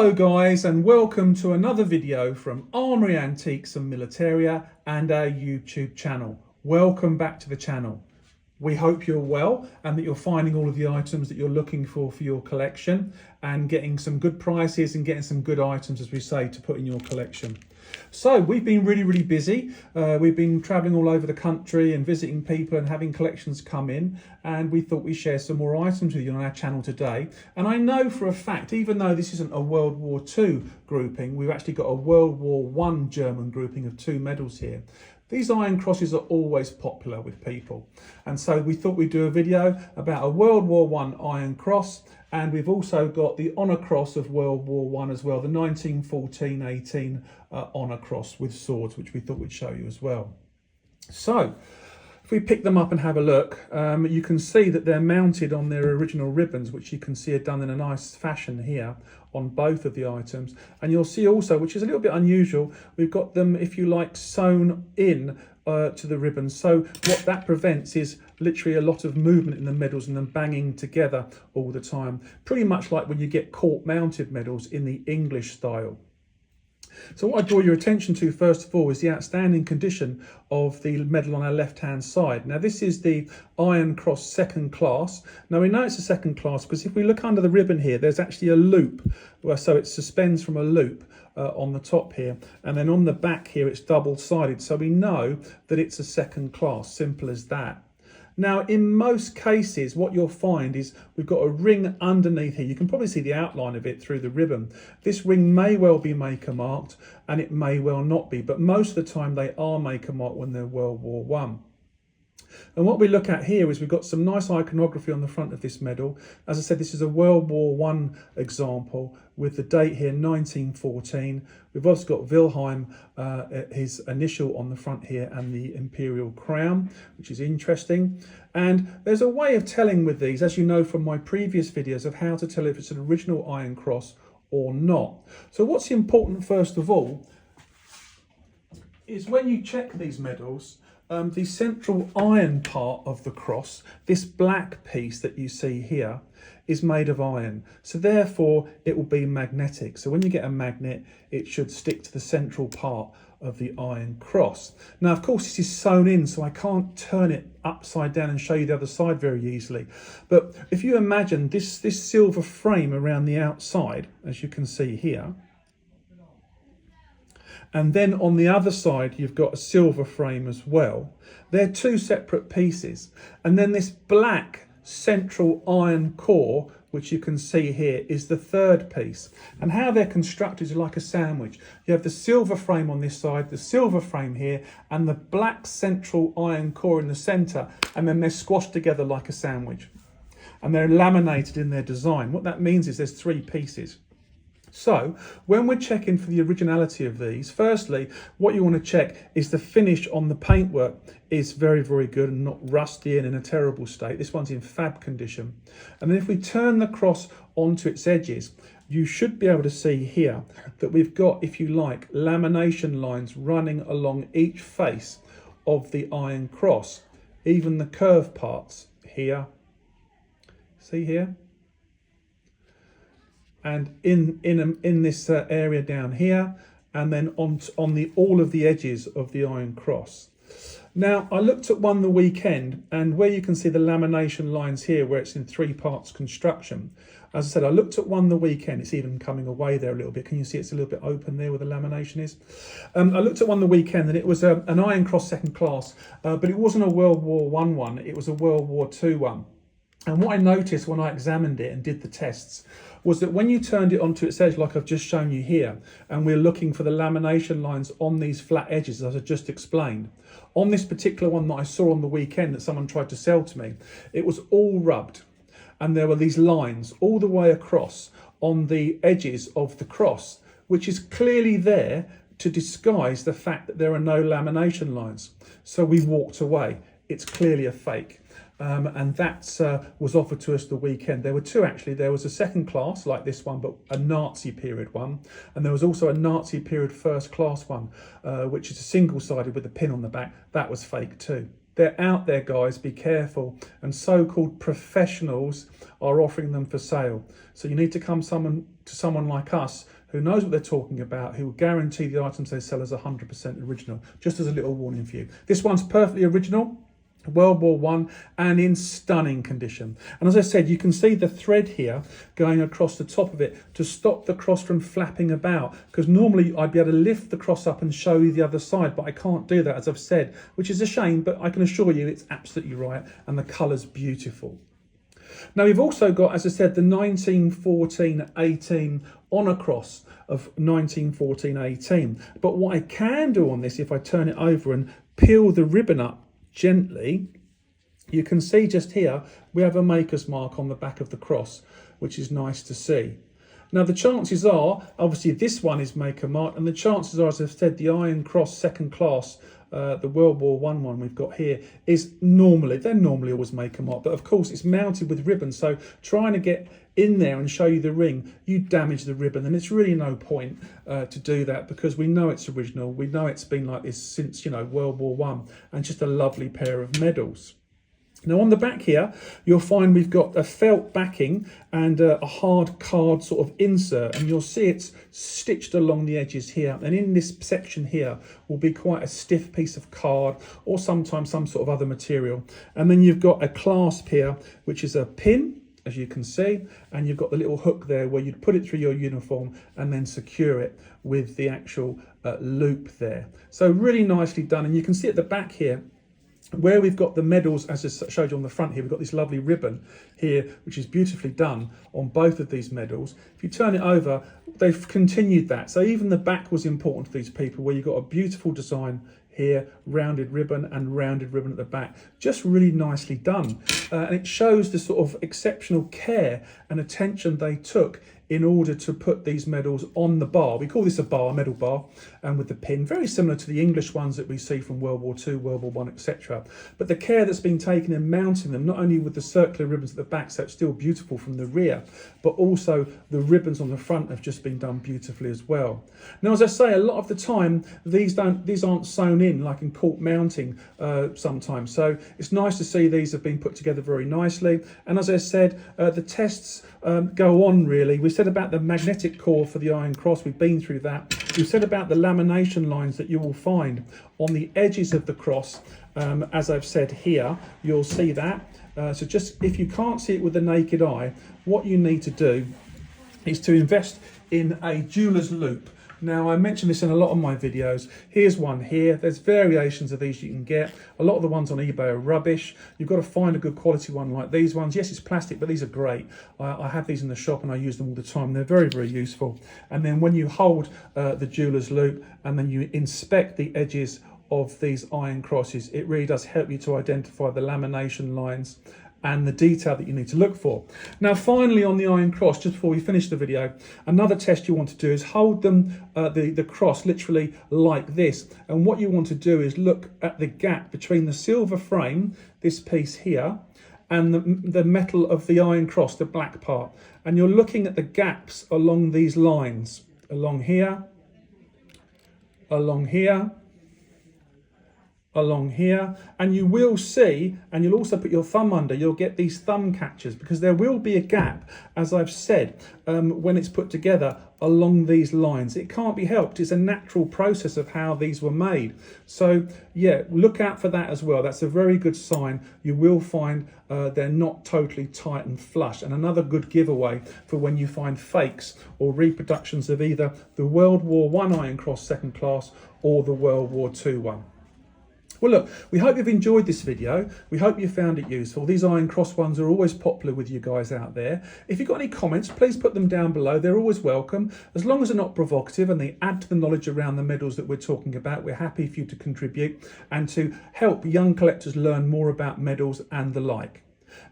Hello guys, and welcome to another video from Armoury Antiques and Militaria and our YouTube channel. Welcome back to the channel. We hope you're well and that you're finding all of the items that you're looking for your collection and getting some good prices and getting some good items, as we say, to put in your collection. So we've been really busy. We've been traveling all over the country and visiting people and having collections come in, and we thought we'd share some more items with you on our channel today. And I know for a fact, even though this isn't a World War II grouping, we've actually got a World War I German grouping of 2 medals here. These iron crosses are always popular with people, and so we thought we'd do a video about a World War I iron cross, and we've also got the honour cross of World War I as well, the 1914-18 honour cross with swords, which we thought we'd show you as well. So if we pick them up and have a look, you can see that they're mounted on their original ribbons, which you can see are done in a nice fashion here on both of the items. And you'll see also, which is a little bit unusual, we've got them, if you like, sewn in to the ribbons. So what that prevents is literally a lot of movement in the medals and them banging together all the time. Pretty much like when you get court mounted medals in the English style. So what I draw your attention to first of all is the outstanding condition of the medal on our left hand side. Now this is the Iron Cross second class. Now we know it's a second class because if we look under the ribbon here, there's actually a loop, so it suspends from a loop on the top here, and then on the back here it's double sided, so we know that it's a second class, simple as that. Now, in most cases, what you'll find is we've got a ring underneath here. You can probably see the outline of it through the ribbon. This ring may well be maker marked and it may well not be, but most of the time they are maker marked when they're World War I. And what we look at here is we've got some nice iconography on the front of this medal. As I said, this is a World War I example with the date here, 1914. We've also got Wilhelm, his initial on the front here, and the imperial crown, which is interesting. And there's a way of telling with these, as you know from my previous videos, of how to tell if it's an original iron cross or not. So what's important first of all is when you check these medals, the central iron part of the cross, this black piece that you see here, is made of iron. So therefore it will be magnetic. So when you get a magnet, it should stick to the central part of the iron cross. Now, of course, this is sewn in, so I can't turn it upside down and show you the other side very easily. But if you imagine this silver frame around the outside, as you can see here, and then on the other side, you've got a silver frame as well. They're 2 separate pieces. And then this black central iron core, which you can see here, is the third piece. And how they're constructed is like a sandwich. You have the silver frame on this side, the silver frame here, and the black central iron core in the center. And then they're squashed together like a sandwich. And they're laminated in their design. What that means is there's 3 pieces. So when we're checking for the originality of these, firstly, what you want to check is the finish on the paintwork is very good and not rusty and in a terrible state. This one's in fab condition. And then if we turn the cross onto its edges, you should be able to see here that we've got, if you like, lamination lines running along each face of the iron cross, even the curved parts here. See here? And in this area down here, and then on all of the edges of the iron cross. Now, I looked at one the weekend, and where you can see the lamination lines here, where it's in 3 parts construction. As I said, I looked at one the weekend. It's even coming away there a little bit. Can you see it's a little bit open there where the lamination is? I looked at one the weekend, and it was an iron cross second class, but it wasn't a World War I one. It was a World War II one. And what I noticed when I examined it and did the tests was that when you turned it onto its edge, like I've just shown you here, and we're looking for the lamination lines on these flat edges, as I just explained, on this particular one that I saw on the weekend that someone tried to sell to me, it was all rubbed. And there were these lines all the way across on the edges of the cross, which is clearly there to disguise the fact that there are no lamination lines. So we walked away. It's clearly a fake. And that was offered to us the weekend. There were 2 actually. There was a second class like this one, but a Nazi period one. And there was also a Nazi period first class one, which is a single-sided with a pin on the back. That was fake too. They're out there, guys, be careful. And so-called professionals are offering them for sale. So you need to come to someone like us who knows what they're talking about, who will guarantee the items they sell as 100% original. Just as a little warning for you. This one's perfectly original, World War One, and in stunning condition. And as I said, you can see the thread here going across the top of it to stop the cross from flapping about, because normally I'd be able to lift the cross up and show you the other side, but I can't do that, as I've said, which is a shame, but I can assure you it's absolutely right, and the colour's beautiful. Now we've also got, as I said, the 1914-18 honour cross of 1914-18. But what I can do on this, if I turn it over and peel the ribbon up gently, you can see just here we have a maker's mark on the back of the cross, which is nice to see. Now the chances are, obviously this one is maker marked, and the chances are, as I've said, the Iron Cross second class, the World War one we've got here, is they're normally always maker marked, but of course it's mounted with ribbon, so trying to get in there and show you the ring, you damage the ribbon, and it's really no point to do that, because we know it's original, we know it's been like this since, you know, World War One, and just a lovely pair of medals. Now on the back here, you'll find we've got a felt backing and a hard card sort of insert, and you'll see it's stitched along the edges here. And in this section here will be quite a stiff piece of card, or sometimes some sort of other material. And then you've got a clasp here, which is a pin, as you can see, and you've got the little hook there where you'd put it through your uniform and then secure it with the actual loop there. So really nicely done. And you can see at the back here, where we've got the medals, as I showed you on the front here, we've got this lovely ribbon here, which is beautifully done on both of these medals. If you turn it over, they've continued that. So even the back was important to these people, where you've got a beautiful design here, rounded ribbon and rounded ribbon at the back. Just really nicely done. And it shows the sort of exceptional care and attention they took in order to put these medals on the bar. We call this a bar, a medal bar, and with the pin, very similar to the English ones that we see from World War II, World War I, etc. But the care that's been taken in mounting them, not only with the circular ribbons at the back, so it's still beautiful from the rear, but also the ribbons on the front have just been done beautifully as well. Now, as I say, a lot of the time, these aren't sewn in like in court mounting sometimes. So it's nice to see these have been put together very nicely. And as I said, the tests go on really. We said about the magnetic core for the Iron Cross, we've been through that. We've said about the lamination lines that you will find on the edges of the cross. As I've said here, you'll see that. So just if you can't see it with the naked eye, what you need to do is to invest in a jeweler's loop. Now, I mentioned this in a lot of my videos. Here's one here. There's variations of these you can get. A lot of the ones on eBay are rubbish. You've got to find a good quality one like these ones. Yes, it's plastic, but these are great. I have these in the shop and I use them all the time. They're very, very useful. And then when you hold the jeweler's loop and then you inspect the edges of these iron crosses, it really does help you to identify the lamination lines and the detail that you need to look for. Now, finally, on the Iron Cross, just before we finish the video, another test you want to do is hold them, the cross literally like this. And what you want to do is look at the gap between the silver frame, this piece here, and the metal of the Iron Cross, the black part. And you're looking at the gaps along these lines, along here, along here, along here, and you will see, and you'll also put your thumb under, you'll get these thumb catchers, because there will be a gap, as I've said, when it's put together along these lines. It can't be helped. It's a natural process of how these were made. So yeah, look out for that as well. That's a very good sign. You will find they're not totally tight and flush, and another good giveaway for when you find fakes or reproductions of either the World War I Iron Cross second class or the World War II one. Well, look, we hope you've enjoyed this video. We hope you found it useful. These Iron Cross ones are always popular with you guys out there. If you've got any comments, please put them down below. They're always welcome. As long as they're not provocative and they add to the knowledge around the medals that we're talking about, we're happy for you to contribute and to help young collectors learn more about medals and the like.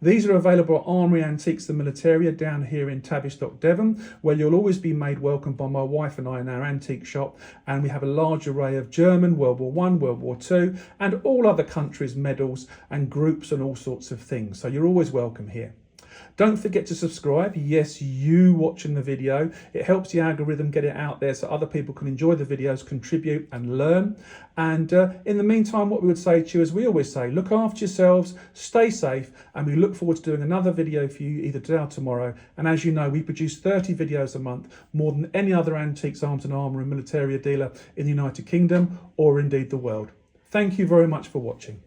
These are available at Armoury Antiques and Militaria down here in Tavistock, Devon, where you'll always be made welcome by my wife and I in our antique shop. And we have a large array of German, World War I, World War II, and all other countries' medals and groups and all sorts of things. So you're always welcome here. Don't forget to subscribe. Yes, you watching the video. It helps the algorithm get it out there so other people can enjoy the videos, contribute and learn. And in the meantime, what we would say to you, as we always say, look after yourselves, stay safe, and we look forward to doing another video for you either today or tomorrow. And as you know, we produce 30 videos a month, more than any other antiques, arms and armour and militaria dealer in the United Kingdom or indeed the world. Thank you very much for watching.